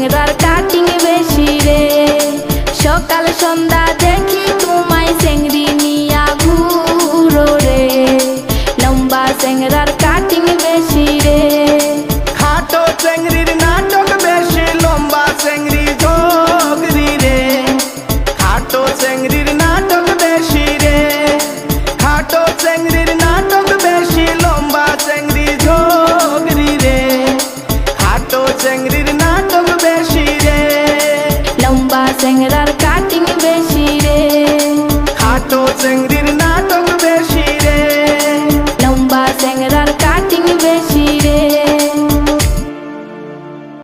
চেংড়ার cutting বেশি রে। সকাল সন্ধ্যা দেখি তোমায় চেংড়ি নিয়া ঘুরো রে। লম্বা চেংড়ার কাটিং বেশি রে। খাটো চেংড়ির নাটক বেশি, লম্বা চেংড়ি ঝগড়ি রে। খাটো চেংড়ির নাটক বেশি রে। খাটো চেংড়ির নাটক বেশি, লম্বা চেংড়ি ঝগড়ি রে। খাটো চেংড়ির নাটক বেশি রে। লম্বা চেংড়ার কাটিং বেশি রে। খাটো চেংড়ির নাটক বেশি রে। লম্বা চেংড়ার কাটিং বেশি রে।